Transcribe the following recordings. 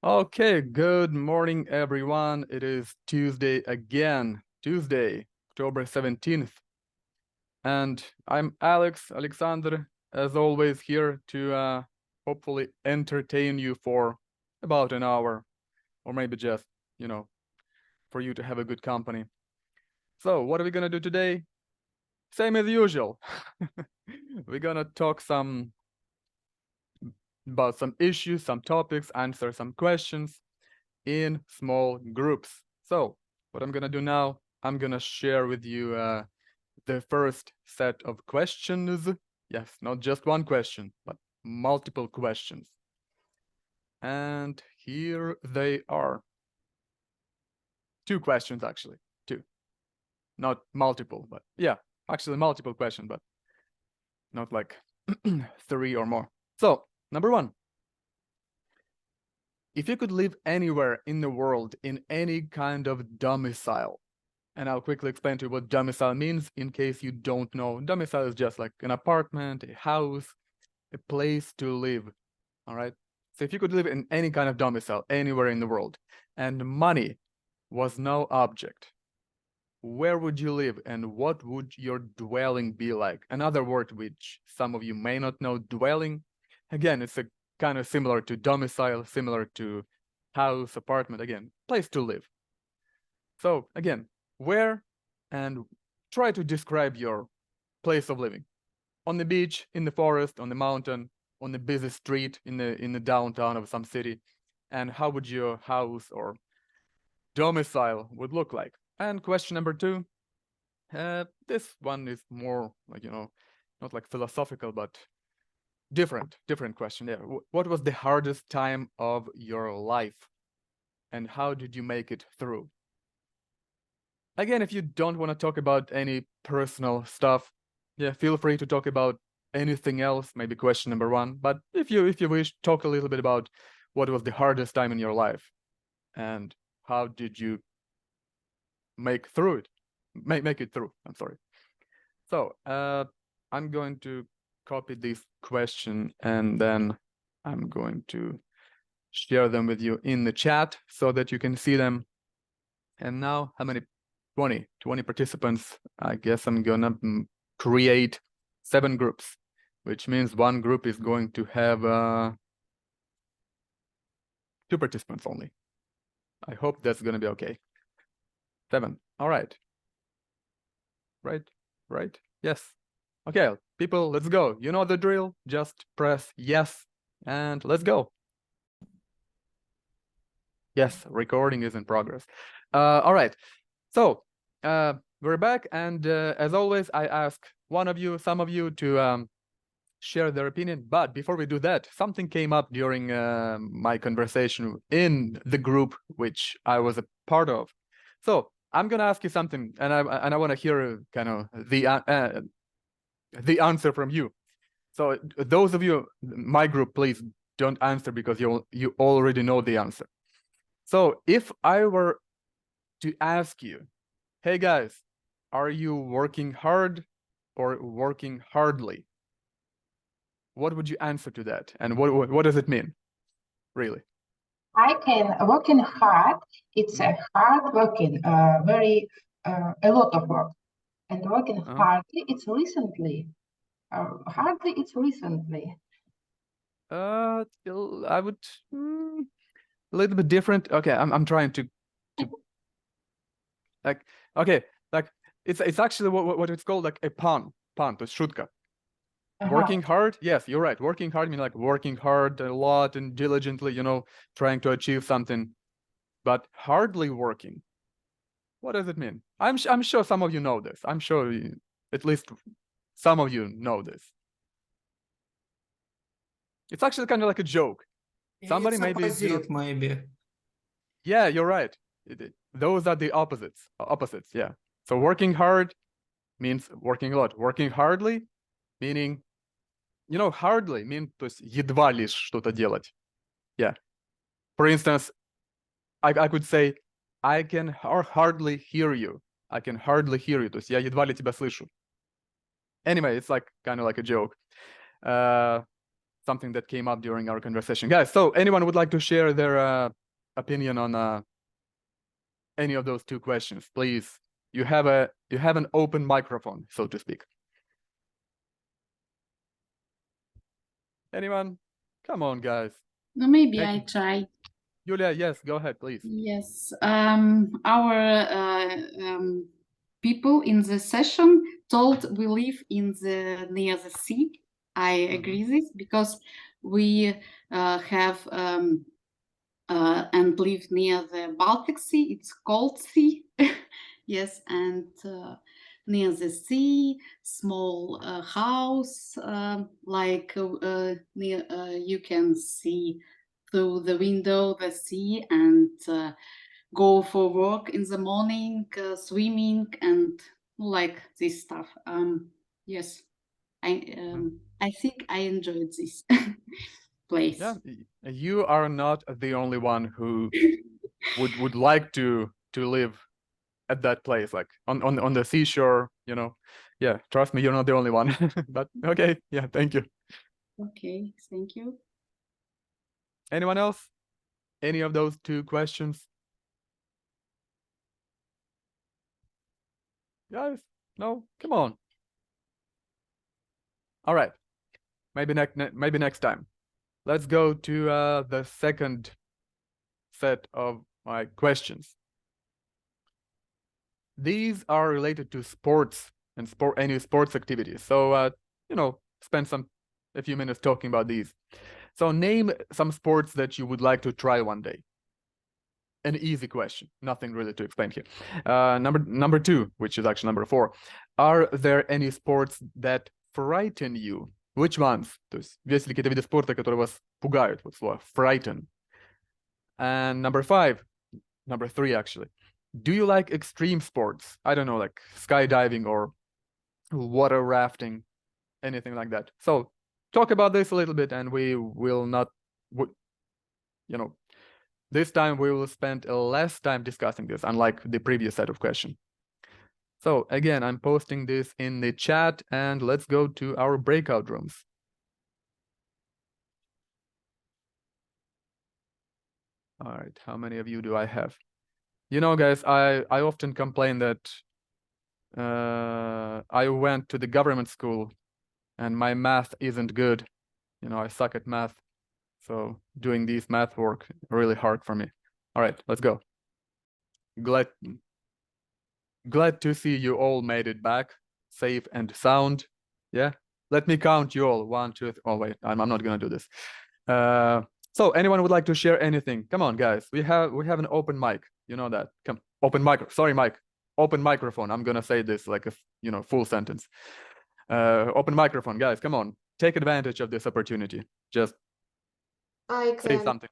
Okay, good morning, everyone. It is Tuesday again, Tuesday, October 17th. And I'm Alexander, as always, here to hopefully entertain you for about an hour, or maybe just, for you to have a good company. So, what are we gonna do today? Same as usual. We're gonna talk about some issues, some topics, answer some questions in small groups. So what I'm gonna do now, I'm gonna share with you the first set of questions. Yes, not just one question, but multiple questions. And here they are. Two questions, actually. Two. Not multiple, but yeah, actually multiple questions, but not like three or more. So, number one. If you could live anywhere in the world in any kind of domicile, and I'll quickly explain to you what domicile means in case you don't know. Domicile is just like an apartment, a house, a place to live, all right? So if you could live in any kind of domicile anywhere in the world and money was no object, where would you live and what would your dwelling be like? Another word which some of you may not know, dwelling. Again, it's a kind of similar to domicile, similar to house, apartment, again, place to live. So again, where and try to describe your place of living. On the beach, in the forest, on the mountain, on the busy street, in the downtown of some city, and how would your house or domicile would look like? And question number two, this one is more like, not like philosophical, but different question. Yeah, what was the hardest time of your life, and how did you make it through? Again, if you don't want to talk about any personal stuff, yeah, feel free to talk about anything else, maybe question number one. But if you wish, talk a little bit about what was the hardest time in your life and how did you make through it, make it through. I'm sorry. So I'm going to copy this question and then I'm going to share them with you in the chat so that you can see them. And now, how many? 20 participants. I guess I'm gonna create 7 groups, which means one group is going to have 2 participants only. I hope that's gonna be okay. 7. All right. Right. Yes. Okay, people, let's go. You know the drill. Just press yes and let's go. Yes, recording is in progress. All right. So we're back, and as always, I ask some of you to share their opinion. But before we do that, something came up during my conversation in the group which I was a part of. So I'm gonna ask you something, and I want to hear kind of the answer from you. So those of you, my group, please don't answer because you already know the answer. So if I were to ask you, hey guys, are you working hard or working hardly? What would you answer to that? And what does it mean, really? I can working hard. It's a hard working, very a lot of work, and working hardly. It's recently. Hardly. It's recently. I would a little bit different. Okay, I'm trying to like okay, like it's actually what it's called, like a pun, to шутка. Working hard, yes, you're right. Working hard means like working hard a lot and diligently, trying to achieve something. But hardly working, what does it mean? I'm sure some of you know this. I'm sure at least some of you know this. It's actually kind of like a joke. Somebody it's opposite, maybe. Yeah, you're right. Those are the opposites. Yeah. So working hard means working a lot. Working hardly, meaning, hardly means, то есть едва лишь что-то делать. Yeah. For instance, I could say, I can hardly hear you. I can hardly hear you. То есть я едва ли тебя слышу. Anyway, it's like kind of like a joke. something that came up during our conversation. Guys, so anyone would like to share their opinion on any of those two questions, please? You have an open microphone, so to speak. Anyone? Come on, guys. No, maybe I try. Julia, yes, go ahead, please. Yes, our people in the session told we live near the sea. I agree this because we have and live near the Baltic Sea. It's cold sea, yes, and near the sea, small house, like near you can see through the window the sea and go for work in the morning, swimming and like this stuff. Yes, I think I enjoyed this place. Yeah, you are not the only one who would like to live at that place, like on the seashore, you know. Yeah, trust me, you're not the only one. But okay, yeah, thank you. Okay, thank you. Anyone else? Any of those two questions? Guys, no, come on. All right, maybe next time. Let's go to the second set of my questions. These are related to sports and any sports activities. So you know, spend a few minutes talking about these. So name some sports that you would like to try one day. An easy question, nothing really to explain here. Number two, which is actually number 4. Are there any sports that frighten you? Which ones? То есть, есть ли какие-то виды спорта, которые вас пугают? Вот слово frighten. And number 3 actually. Do you like extreme sports? I don't know, like skydiving or water rafting, anything like that. So talk about this a little bit, and we will not, you know, this time we will spend less time discussing this, unlike the previous set of questions. So again, I'm posting this in the chat, and let's go to our breakout rooms. All right, how many of you do I have? You know, guys, I often complain that I went to the government school and my math isn't good. You know, I suck at math. So doing these math work really hard for me. All right, let's go. Glad to see you all made it back, safe and sound. Yeah, let me count you all. 1, 2, 3. Oh wait, I'm not gonna do this. So anyone would like to share anything? Come on, guys. We have an open mic. You know that. Come, open mic. Sorry, Mike. Open microphone. I'm gonna say this like a full sentence. Open microphone, guys. Come on, take advantage of this opportunity. Just say something.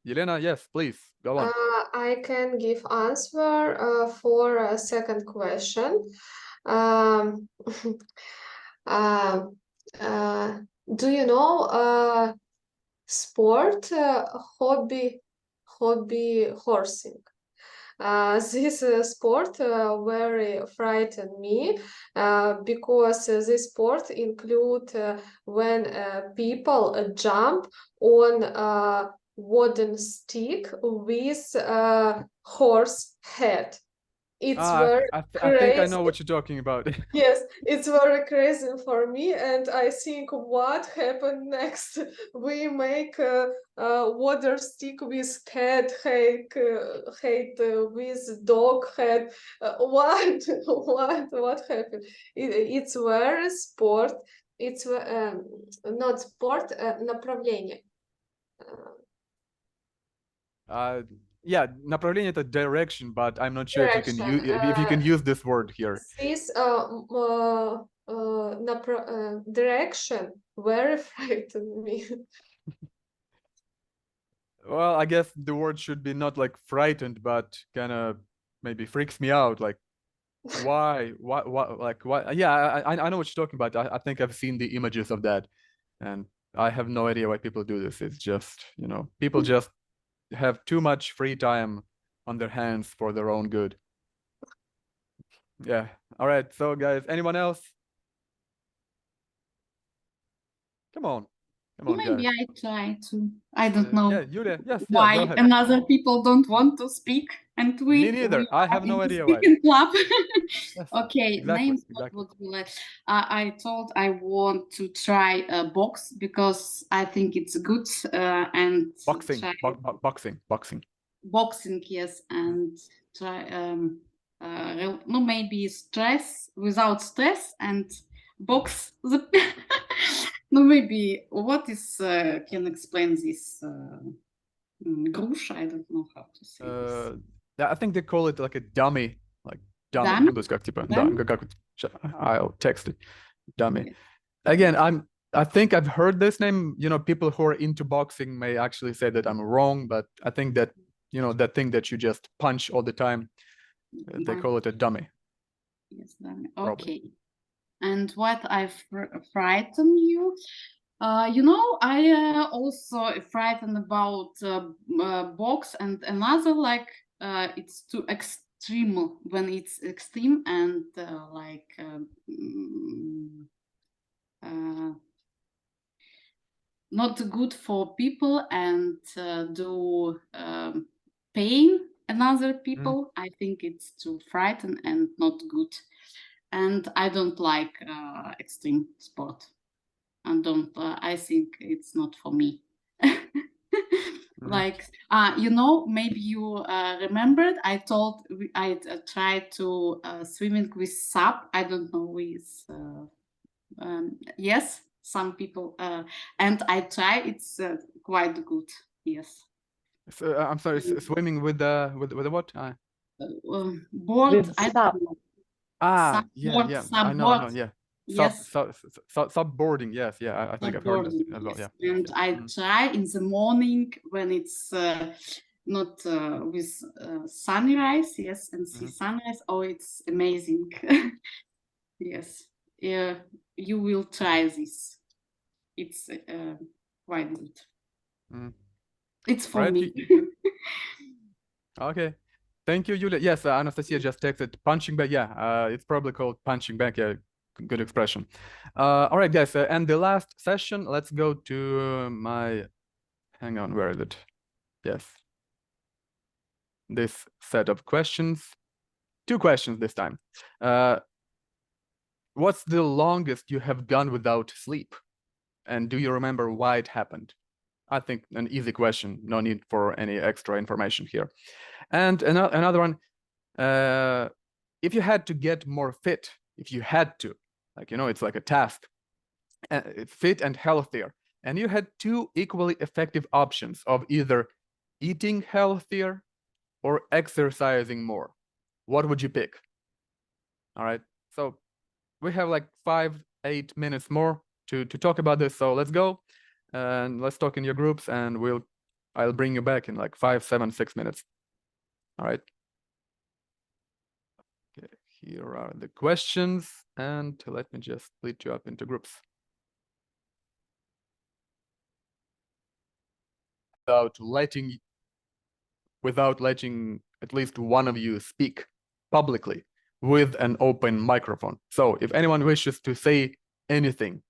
Yelena, yes, please go on. I can give answer for a second question. Do you know sport hobby horsing? This sport very frightened me because this sport include when people jump on wooden stick with horse head. It's very I crazy. think I know what you're talking about. Yes, it's very crazy for me, and I think what happened next. We make a water stick with cat head, with dog head. What happened? It's very sport. It's not sport, направление. Yeah, направление это direction, but I'm not sure if you can use this word here. This direction very frightened me. Well, I guess the word should be not like frightened, but kind of maybe freaks me out. Like, why? Like, why? Yeah, I know what you're talking about. I think I've seen the images of that, and I have no idea why people do this. It's just, you know, people just have too much free time on their hands for their own good. Yeah. All right. So, guys, anyone else? Come on. Come on, Maybe guys. I try to. I don't know Yeah, Yulia, yes, yeah, why go ahead. another people don't want to speak, and Me neither. I have are no in the idea why. speaking club. Yes, Okay, exactly, names. exactly. What would you like? I told I want to try a box because I think it's good and Boxing, try boxing. boxing, yes, and try no, maybe stress without stress and box the no, maybe what is can explain this grush, I don't know how to say this. Yeah, I think they call it like a dummy, like dummy. Dummy? Ну, то есть как типа, да, Dummy? как вот, I'll text it, dummy. Yes. Again, I think I've heard this name. You know, people who are into boxing may actually say that I'm wrong, but I think that, you know, that thing that you just punch all the time, they call it a dummy. Yes, dummy. Probably. Okay. And what I frighten you? You know, I also frightened about box and another like it's too extreme when it's extreme and not good for people and do pain another people. I think it's too frightened and not good. And I don't like extreme sport. And don't I think it's not for me. Like you know, maybe you remembered I told I tried to swimming with sub. I don't know with yes, some people and I try. It's quite good. Yes. So, I'm sorry, swimming with the what? Board. With I sub. don't know. Yeah, Subboard, yeah. I subboard. know, yeah. Yes. Subboarding, yes, yeah. I think I've heard this Subboarding, as well. yes. Yeah. And I try in the morning when it's not with sunrise, yes, and see sunrise. Oh, it's amazing. Yes. You will try this. It's quite good. It's for Right. me. Okay. Thank you, Yulia. Yes, Anastasia just texted punching bag. Yeah, it's probably called punching bag. Yeah, good expression. All right, guys. And the last session, let's go to my. Hang on, where is it? Yes. This set of questions. 2 questions this time. What's the longest you have gone without sleep? And do you remember why it happened? I think an easy question. No need for any extra information here. And another one. If you had to get more fit, if you had to, like, you know, it's like a task, fit and healthier, and you had 2 equally effective options of either eating healthier or exercising more, what would you pick? All right, so we have like 5-8 minutes more to talk about this, so let's go and let's talk in your groups, and I'll bring you back in like 5, 7, 6 minutes. All right. Okay, here are the questions, and let me just split you up into groups. Without letting at least one of you speak publicly with an open microphone. So if anyone wishes to say anything,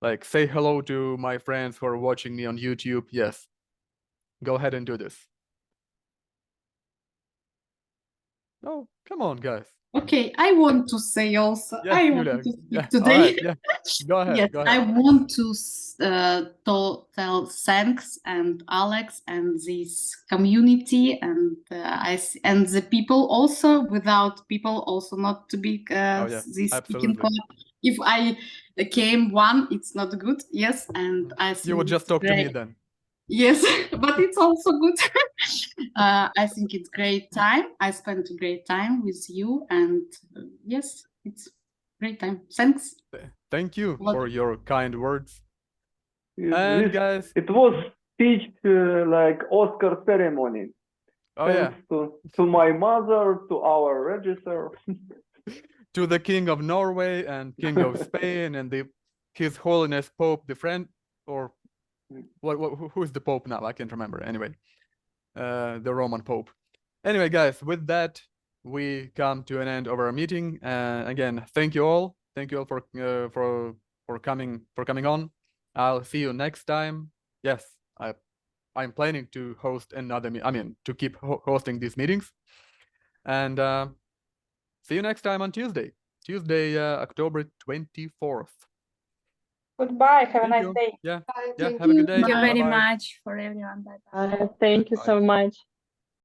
like say hello to my friends who are watching me on YouTube, yes, go ahead and do this. Oh, come on, guys. Okay, I want to say also. Yes, I Yulia. want to speak Yeah, today. all right, yeah. Go ahead. Yes, Go I ahead. want to tell thanks and Alex and this community and and the people also. Without people also not to be Oh yeah, this speaking absolutely. club. If I came one, it's not good. Yes, and I think You would just it's talk to me great. then. Yes, but it's also good. I think it's great time. I spent a great time with you, and yes, it's great time. Thanks. Thank you for your kind words. And guys, it was speech like Oscar ceremony. Oh Thanks yeah, to my mother, to our register. to the King of Norway and King of Spain and His Holiness Pope the Friend, or who is the Pope now? I can't remember. Anyway, the Roman Pope. Anyway, guys, with that, we come to an end of our meeting. Again, thank you all. Thank you all for coming on. I'll see you next time. Yes, I'm planning to host another to keep hosting these meetings. And see you next time on Tuesday, October 24th. Goodbye. Have a Thank nice you. day. Yeah, Bye, yeah. thank Have a good day. Thank you very Bye-bye. much for everyone. Bye bye. Thank you Bye. so much.